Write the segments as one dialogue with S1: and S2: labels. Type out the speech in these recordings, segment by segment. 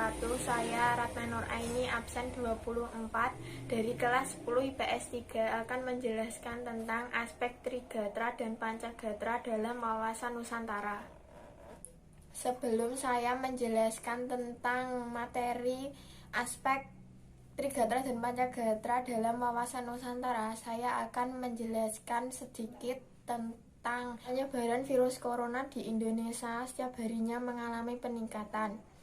S1: wabarakatuh. Saya Ratna Nuraini, absen 24 dari kelas 10 IPS 3 akan menjelaskan tentang aspek Trigatra dan Pancagatra dalam wawasan Nusantara. Sebelum saya menjelaskan tentang materi aspek Trigatra dan Pancagatra dalam wawasan Nusantara, saya akan menjelaskan sedikit tentang penyebaran virus corona di Indonesia setiap harinya mengalami peningkatan.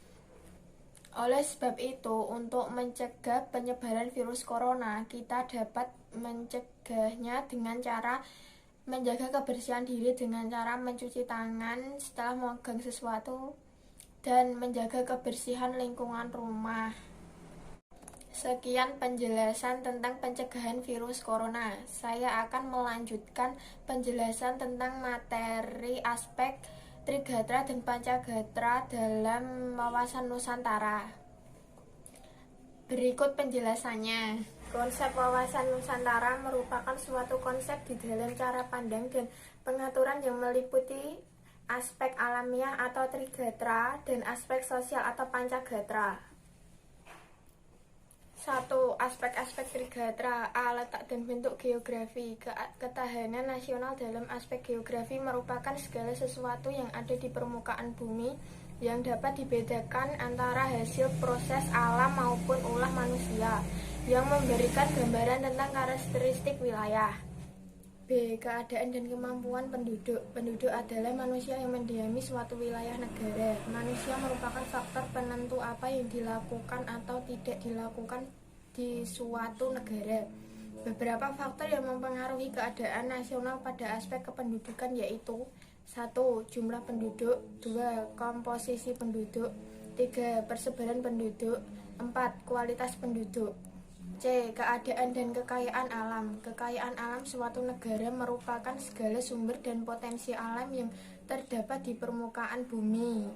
S1: Oleh sebab itu, untuk mencegah penyebaran virus corona, kita dapat mencegahnya dengan cara menjaga kebersihan diri dengan cara mencuci tangan setelah memegang sesuatu dan menjaga kebersihan lingkungan rumah. Sekian penjelasan tentang pencegahan virus corona. Saya akan melanjutkan penjelasan tentang materi aspek Trigatra dan Pancagatra dalam wawasan Nusantara. Berikut penjelasannya. Konsep wawasan Nusantara merupakan suatu konsep di dalam cara pandang dan pengaturan yang meliputi aspek alamiah atau Trigatra dan aspek sosial atau Pancagatra. 1. Aspek-aspek Trigatra. A. Letak dan bentuk geografi. Ketahanan nasional dalam aspek geografi merupakan segala sesuatu yang ada di permukaan bumi yang dapat dibedakan antara hasil proses alam maupun ulah manusia yang memberikan gambaran tentang karakteristik wilayah. B. Keadaan dan kemampuan penduduk. Penduduk adalah manusia yang mendiami suatu wilayah negara. Manusia merupakan faktor penentu apa yang dilakukan atau tidak dilakukan di suatu negara. Beberapa faktor yang mempengaruhi keadaan nasional pada aspek kependudukan yaitu 1. Jumlah penduduk. 2. Komposisi penduduk. 3. Persebaran penduduk. 4. Kualitas penduduk. C. Keadaan dan kekayaan alam. Kekayaan alam suatu negara merupakan segala sumber dan potensi alam yang terdapat di permukaan bumi,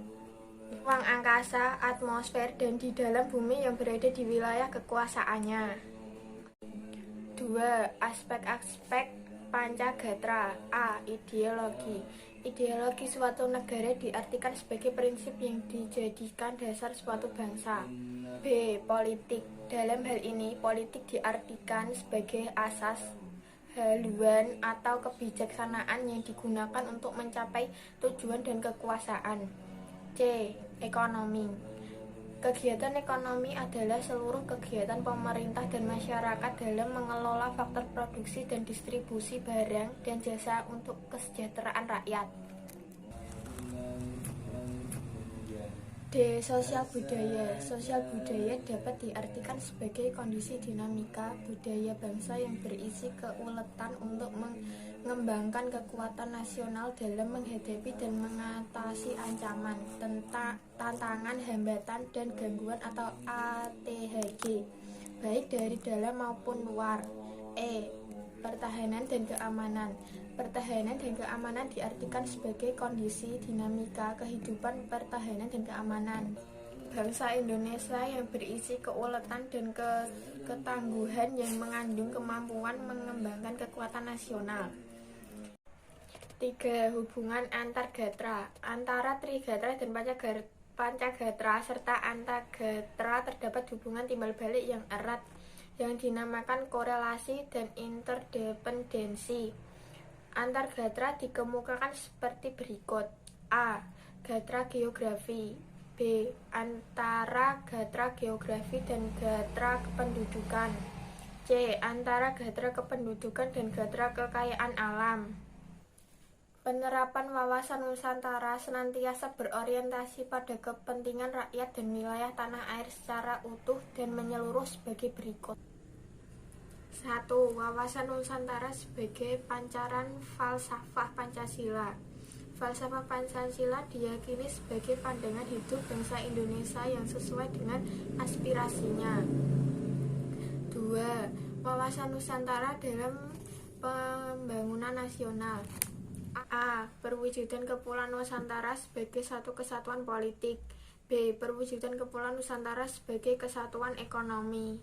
S1: ruang angkasa, atmosfer, dan di dalam bumi yang berada di wilayah kekuasaannya. 2. Aspek-aspek Pancagatra. A. Ideologi. Ideologi suatu negara diartikan sebagai prinsip yang dijadikan dasar suatu bangsa. B. Politik. Dalam hal ini, politik diartikan sebagai asas, haluan, atau kebijaksanaan yang digunakan untuk mencapai tujuan dan kekuasaan. C. Ekonomi. Kegiatan ekonomi adalah seluruh kegiatan pemerintah dan masyarakat dalam mengelola faktor produksi dan distribusi barang dan jasa untuk kesejahteraan rakyat. D. Sosial budaya. Sosial budaya dapat diartikan sebagai kondisi dinamika budaya bangsa yang berisi keuletan untuk mengembangkan kekuatan nasional dalam menghadapi dan mengatasi ancaman, tantangan, hambatan, dan gangguan atau ATHG, baik dari dalam maupun luar. E. Pertahanan dan keamanan. Pertahanan dan keamanan diartikan sebagai kondisi dinamika kehidupan pertahanan dan keamanan bangsa Indonesia yang berisi keuletan dan ketangguhan yang mengandung kemampuan mengembangkan kekuatan nasional. 3. Hubungan antar gatra. Antara Trigatra dan Pancagatra serta Antagatra terdapat hubungan timbal balik yang erat yang dinamakan korelasi dan interdependensi. Antar gatra dikemukakan seperti berikut. A. Gatra geografi. B. Antara gatra geografi dan gatra kependudukan. C. Antara gatra kependudukan dan gatra kekayaan alam. Penerapan wawasan Nusantara senantiasa berorientasi pada kepentingan rakyat dan wilayah tanah air secara utuh dan menyeluruh sebagai berikut. 1. Wawasan Nusantara sebagai pancaran falsafah Pancasila. Falsafah Pancasila diyakini sebagai pandangan hidup bangsa Indonesia yang sesuai dengan aspirasinya. 2. Wawasan Nusantara dalam pembangunan nasional. A. Perwujudan Kepulauan Nusantara sebagai satu kesatuan politik. B. Perwujudan Kepulauan Nusantara sebagai kesatuan ekonomi.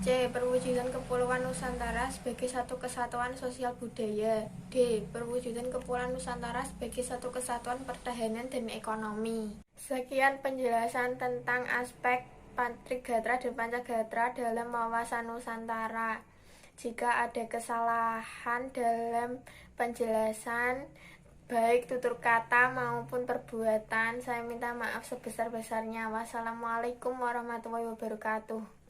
S1: C. Perwujudan Kepulauan Nusantara sebagai satu kesatuan sosial budaya. D. Perwujudan Kepulauan Nusantara sebagai satu kesatuan pertahanan dan ekonomi. Sekian penjelasan tentang aspek Trigatra dan Pancagatra dalam wawasan Nusantara. Jika ada kesalahan dalam penjelasan baik tutur kata maupun perbuatan, saya minta maaf sebesar-besarnya. Wassalamualaikum warahmatullahi wabarakatuh.